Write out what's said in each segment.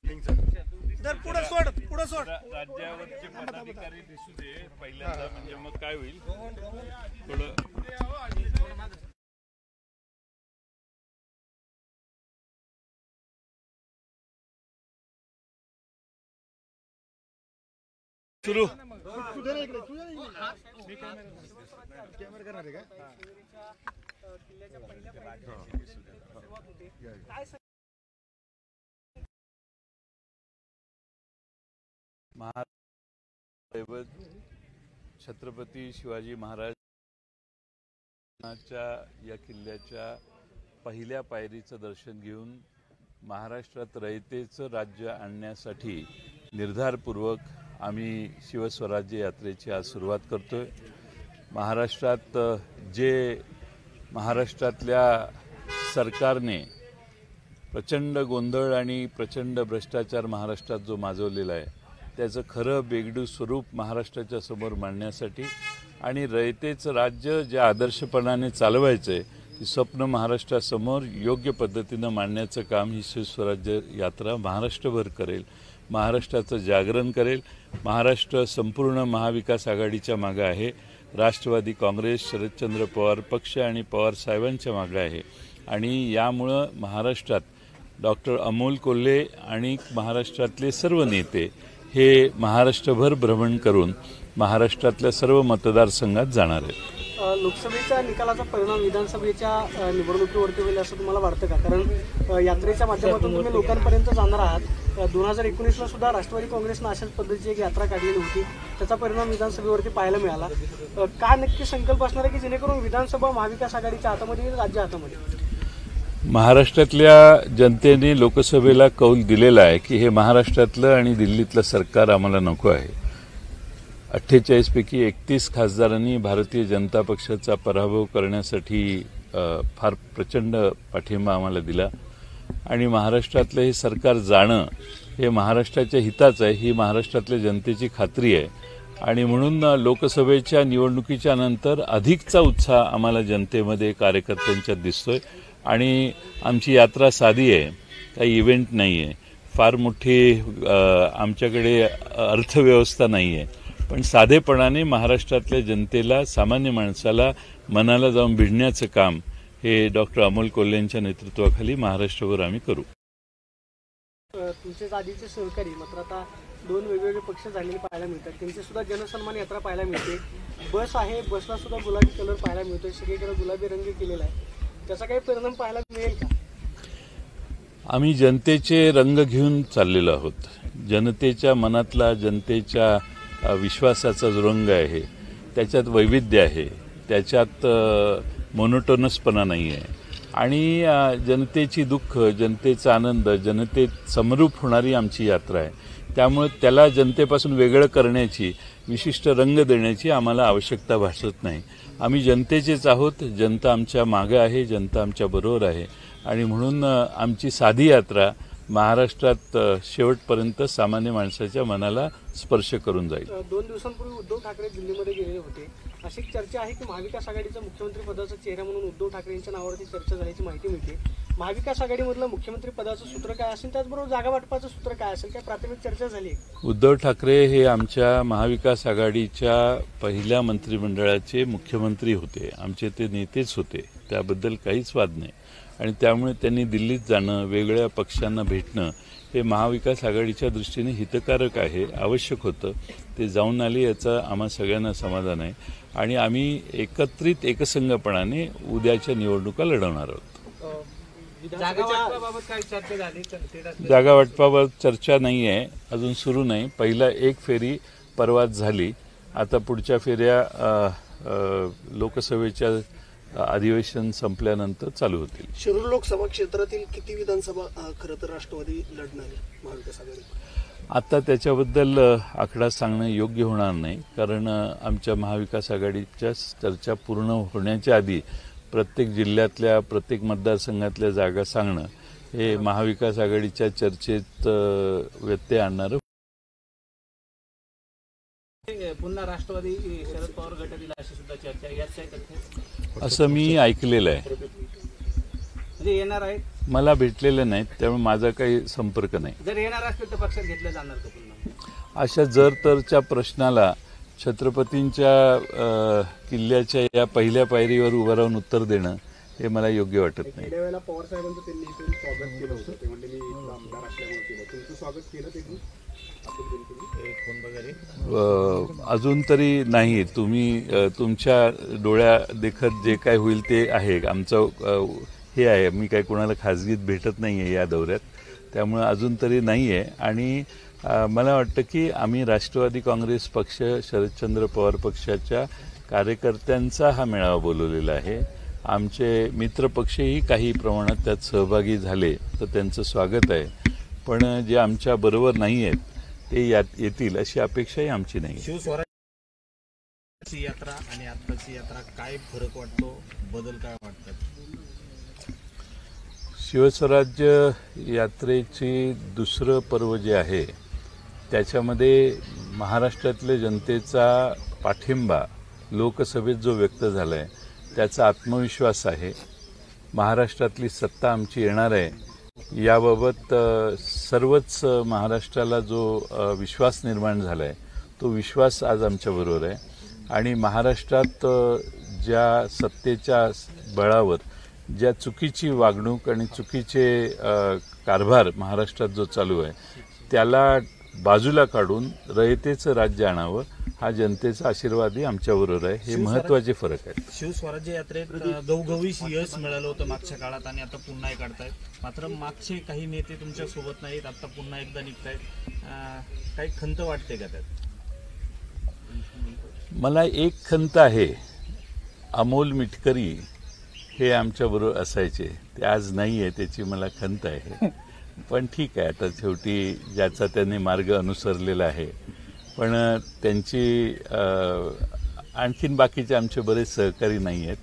जर पुढे सोड राज्यावरचे पदाधिकारी दिसू दे पहिल्यांदा, म्हणजे मग काय होईल थोडं सुरू छत्रपती शिवाजी महाराजांच्या या किल्ल्याच्या पहिल्या पायरीचं दर्शन घेऊन महाराष्ट्रात रयतेचं राज्य आणण्यासाठी निर्धारपूर्वक आम्ही शिवस्वराज्य यात्रेची आज सुरुवात करतोय। महाराष्ट्रात महाराष्ट्रातल्या सरकारने प्रचंड गोंधळ आणि प्रचंड भ्रष्टाचार महाराष्ट्रात जो माजवलेला आहे त्याचं खरं बेगडू स्वरूप महाराष्ट्राच्या समोर मांडण्यासाठी आणि रयतेचं राज्य ज्या आदर्शपणाने चालवायचं आहे ती स्वप्न महाराष्ट्रासमोर योग्य पद्धतीनं मांडण्याचं काम ही शिवस्वराज्य यात्रा महाराष्ट्रभर करेल, महाराष्ट्राचं जागरण करेल। महाराष्ट्र संपूर्ण महाविकास आघाडीच्या मागे आहे, राष्ट्रवादी काँग्रेस, शरदचंद्र पवार पक्ष आणि पवार साहेबांच्या मागे आहे आणि यामुळं महाराष्ट्रात डॉक्टर अमोल कोल्हे आणि महाराष्ट्रातले सर्व नेते हे महाराष्ट्रभर भ्रमण करून महाराष्ट्रातल्या सर्व मतदारसंघात जाणार आहेत। लोकसभेच्या निकालाचा परिणाम विधानसभेच्या निवडणुकीवरती होईल असं तुम्हाला वाटतं का? कारण यात्रेच्या माध्यमातून तुम्ही लोकांपर्यंत जाणार आहात। 2019ला सुद्धा राष्ट्रवादी काँग्रेसनं अशाच पद्धतीची एक यात्रा काढलेली होती, त्याचा परिणाम विधानसभेवरती पाहायला मिळाला। का नक्की संकल्प असणार आहे की जेणेकरून विधानसभा महाविकास आघाडीच्या हातामध्ये राज्य हातामध्ये? महाराष्ट्रातल्या जनतेने लोकसभेला कौल दिलेला आहे की हे महाराष्ट्रातलं आणि दिल्लीतलं सरकार आम्हाला नको आहे। 48 पैकी 31 खासदारांनी भारतीय जनता पक्षाचा पराभव करण्यासाठी फार प्रचंड पाठिंबा आम्हाला दिला आणि महाराष्ट्रातलं हे सरकार जाणं हे महाराष्ट्राच्या हिताचं आहे, ही महाराष्ट्रातल्या जनतेची खात्री आहे आणि म्हणून लोकसभेच्या निवडणुकीच्या नंतर अधिकचा उत्साह आम्हाला जनतेमध्ये कार्यकर्त्यांच्यात दिसतोय आणि आमची यात्रा साधी आहे, काही इव्हेंट नाही आहे, फार मोठी आमच्याकडे अर्थव्यवस्था नाही आहे, पण साधेपणाने महाराष्ट्रातल्या जनतेला, सामान्य माणसाला मनाला जाऊन भिडण्याचं काम हे डॉक्टर अमोल कोल्हेंच्या नेतृत्वाखाली महाराष्ट्रभर आम्ही करू। तुमचे आधीचे सहकारी मात्र आता 2 वेगवेगळे पक्ष झालेले पाहायला मिळतात, त्यांची सुद्धा जनसन्मान यात्रा पाहायला मिळते। बस आहे, बसला सुद्धा गुलाबी कलर पाहायला मिळतोय, सगळीकडे गुलाबी रंग केलेला आहे, त्याचा काही परिणाम पाहायला मिळेल का? आम्ही जनतेचे रंग घेऊन चाललेलो आहोत। जनतेच्या मनातला, जनतेच्या विश्वासाचा जो रंग आहे त्याच्यात वैविध्य आहे, त्याच्यात मोनोटोनसपणा नाही आहे आणि जनतेची दुःख, जनतेचा आनंद, जनतेत समरूप होणारी आमची यात्रा आहे। त्यामुळे त्याला जनतेपासून वेगळं करण्याची, विशिष्ट रंग देण्याची आम्हाला आवश्यकता भासत नाही। आम्ही जनतेचेच आहोत, जनता आमच्या मागे आहे, जनता आमच्या बरोबर आहे आणि म्हणून आमची साधी यात्रा महाराष्ट्रात शेवटपर्यंत सामान्य माणसाच्या मनाला स्पर्श करून जाईल। 2 दिवसांपूर्वी उद्धव ठाकरे दिल्लीमध्ये गेलेले होते, अशी चर्चा आहे की महाविकास आघाडीचा मुख्यमंत्री पदाचा चेहरा म्हणून उद्धव ठाकरे यांच्या नावावरती चर्चा झाल्याची माहिती मिळते। महाविकास आघाडीमधलं मुख्यमंत्री पदाचं सूत्र काय असेल, त्याचबरोबर जागा वाटपाचं सूत्र काय असेल, काय प्राथमिक चर्चा झाली? उद्धव ठाकरे हे आमच्या महाविकास आघाडीच्या पहिल्या मंत्रिमंडळाचे मुख्यमंत्री होते, आमचे ते नेतेच होते, त्याबद्दल काहीच वाद नाही आणि त्यामुळे त्यांनी दिल्लीत जाणं, वेगळ्या पक्षांना भेटणं हे महाविकास आघाडीच्या दृष्टीने हितकारक आहे, आवश्यक होतं। ते जाऊन आले याचा आम्हा सगळ्यांना समाधान आहे आणि आम्ही एकत्रित एकसंघपणाने उद्याच्या निवडणुका लढवणार आहोत। जागा वाटपाबाबत चर्चा नाही आहे, अजून सुरू नाही। पहिला एक फेरी परवाच झाली, आता पुढच्या फेऱ्या लोकसभेच्या अधिवेशन संपल्यानंतर चालू होतील। शिरूर लोकसभा क्षेत्रातील किती विधानसभा खरं तर राष्ट्रवादी लढणार आहे महाविकास आघाडी? आता त्याच्याबद्दल आकडा सांगणं योग्य होणार नाही, कारण आमच्या महाविकास आघाडीच्या चर्चा पूर्ण होण्याच्या आधी प्रत्येक जिल्ह्यातल्या, प्रत्येक मतदारसंघातल्या जागा सांगणं हे महाविकास आघाडीच्या चर्चेत व्यत्यय आणणारं। पुन्हा राष्ट्रवादी शरद पवार गटातील अशी सुद्धा चर्चा, यात काय तथ्य? असं मी ऐकलेलं आहे। म्हणजे येणार आहेत मला भेटलेले नाहीत, त्यामुळे माझा काही संपर्क नाही. जर येणार असतील तर पक्षात घेतलं जाणार का पुन्हा? अशा जर तरच्या प्रश्नाला छत्रपतींच्या किल्ल्याच्या या पहिल्या पायरीवर उभं राहून उत्तर देणं हे मला योग्य वाटत नाही. गेल्या वेळेला पवार साहेबांचं त्यांनी इथून स्वागत केलं होतं. ते म्हणजे मी इथला आमदार असल्यामुळे केलं. तुमचं स्वागत केलं त्यांनी? अजून तरी नाही. तुम्ही तुमच्या डोळ्या देखत जे काय होईल ते आहे. आमचं हे आहे, मी काय कोणाला खाजगीत भेटत नाही आहे या दौऱ्यात, त्यामुळं अजून तरी नाही आहे. आणि मला वाटतं की आम्ही राष्ट्रवादी काँग्रेस पक्ष, शरदचंद्र पवार पक्षाच्या कार्यकर्त्यांचा हा मेळावा बोलवलेला आहे. आमचे मित्रपक्षही काही प्रमाणात त्यात सहभागी झाले तर त्यांचं स्वागत आहे, पण जे आमच्या बरोबर नाही आहेत ते येतील अशी अपेक्षाही आमची नाही. शिवस्वराज्याची यात्रा आणि आत्ताची यात्रा काय फरक वाटतो, बदल काय वाटतात? शिवस्वराज्य यात्रेची दुसरं पर्व जे आहे त्याच्यामध्ये महाराष्ट्रातल्या जनतेचा पाठिंबा लोकसभेत जो व्यक्त झाला आहे त्याचा आत्मविश्वास आहे. महाराष्ट्रातली सत्ता आमची येणार आहे याबाबत सर्वच महाराष्ट्राला जो विश्वास निर्माण झाला आहे तो विश्वास आज आमच्याबरोबर आहे. आणि महाराष्ट्रात ज्या सत्तेच्या बळावर ज्या चुकीची वागणूक आणि चुकीचे कारभार महाराष्ट्रात जो चालू आहे त्याला बाजूला काढून रयतेचं राज्य आणावं हा जनतेचा आशीर्वादही आमच्याबरोबर आहे. हे महत्त्वाचे फरक आहेत. शिवस्वराज्य यात्रेत गवगवीश यश मिळालं होतं मागच्या काळात आणि आता पुन्हा एक काढतायत. मात्र मागचे काही नेते तुमच्या सोबत नाहीत, आता पुन्हा एकदा निघतायत. काही खंत वाटते का त्यात? मला एक खंत आहे. अमोल मिटकरी हे आमच्याबरोबर असायचे, ते आज नाही आहे, त्याची मला खंत आहे. पण ठीक आहे, आता शेवटी ज्याचा त्यांनी मार्ग अनुसरलेला आहे. पण त्यांची आणखीन बाकीचे आमचे बरेच सहकारी नाही आहेत.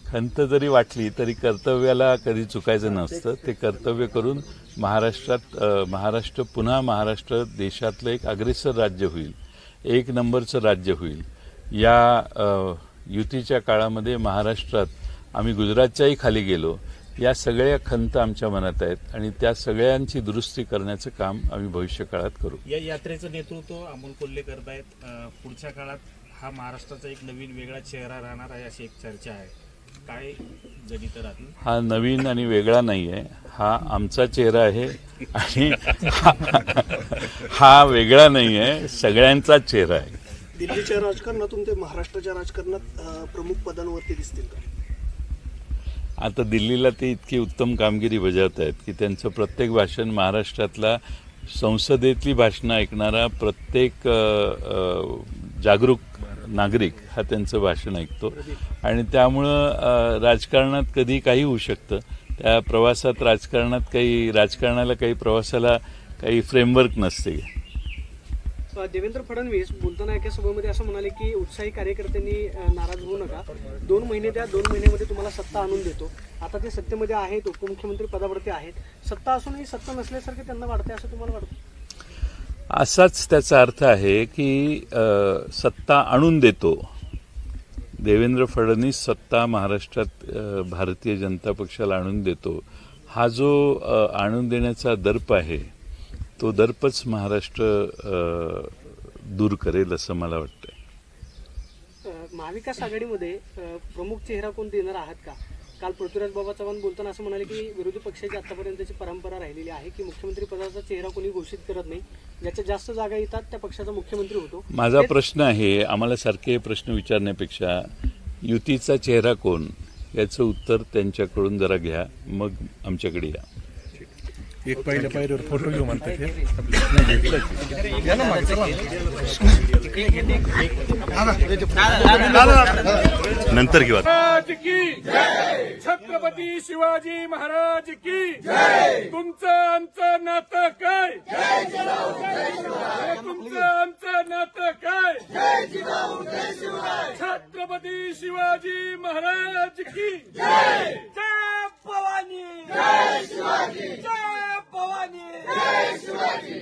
खंत जरी वाटली तरी कर्तव्याला कधी चुकायचं नसतं. ते कर्तव्य करून महाराष्ट्र पुन्हा महाराष्ट्र देशातलं एक अग्रेसर राज्य होईल, एक नंबरचं राज्य होईल. या युतीच्या काळामध्ये महाराष्ट्रात आम्ही गुजरातच्याही खाली गेलो. या सगळ्या खंत आमच्या मनात आहेत आणि त्या सगळ्यांची दुरुस्ती करण्याचं काम आम्ही भविष्य काळात करू. या यात्रेचं नेतृत्व अमोल कोल्हे करतायत. पुढच्या काळात हा महाराष्ट्राचा एक नवीन वेगळा चेहरा राहणार आहे अशी एक चर्चा आहे. काय जडित राहतील? हा नवीन आणि वेगळा नाही आहे, हा आमचा चेहरा आहे. आणि हा वेगळा नाही आहे, सगळ्यांचाच चेहरा आहे. दिल्लीच्या राजकारणातून ते महाराष्ट्राच्या राजकारणात प्रमुख पदांवरती दिसतील का? आता दिल्लीला ते इतकी उत्तम कामगिरी बजावत आहेत की त्यांचं प्रत्येक भाषण महाराष्ट्रातला संसदेतली भाषणं ऐकणारा प्रत्येक जागरूक नागरिक हा त्यांचं भाषण ऐकतो. आणि त्यामुळं राजकारणात कधी काही होऊ शकतं. त्या प्रवासात राजकारणाला काही प्रवासाला काही फ्रेमवर्क नसते. देवेंद्र फडणवीस बोलताना एका सभेमध्ये असं म्हणाले की उत्साही कार्यकर्त्यांनी नाराज होऊ नका, 2 महिने द्या, 2 महिन्यामध्ये तुम्हाला सत्ता आणून देतो. आता ते सत्तेमध्ये आहेत, उपमुख्यमंत्री पदावरती आहेत. सत्ता असूनही सत्ता नसल्यासारखे त्यांना वाटते असं तुम्हाला वाटतं? असाच त्याचा अर्थ आहे की सत्ता आणून देतो. देवेंद्र फडणवीस सत्ता महाराष्ट्रात भारतीय जनता पक्षाला आणून देतो. हा जो आणून देण्याचा दर्प आहे तो दर्पच महाराष्ट्र दूर करेल असं मला वाटतंय. महाविकास आघाडीमध्ये प्रमुख चेहरा कोण देणार आहात का? काल पृथ्वीराज बाबा चव्हाण बोलताना असं म्हणाले की विरोधी पक्षाची आतापर्यंतची परंपरा राहिलेली आहे की मुख्यमंत्री पदाचा चेहरा कोणी घोषित करत नाही, ज्याच्या जास्त जागा येतात त्या पक्षाचा मुख्यमंत्री होतो. माझा प्रश्न आहे, आम्हाला सारखे प्रश्न विचारण्यापेक्षा युतीचा चेहरा कोण याचं उत्तर त्यांच्याकडून जरा घ्या, मग आमच्याकडे या. एक पहिल्या पायरीवर फोटो घेऊ म्हणतात. नंतर घेऊ. छत्रपती शिवाजी महाराज की तुमचं आमचं नातं काय? तुमचं आमचं नातं काय? छत्रपती शिवाजी महाराज की जय भवानी, जय शिवाजी, जय भवानी, जय शिवाजी.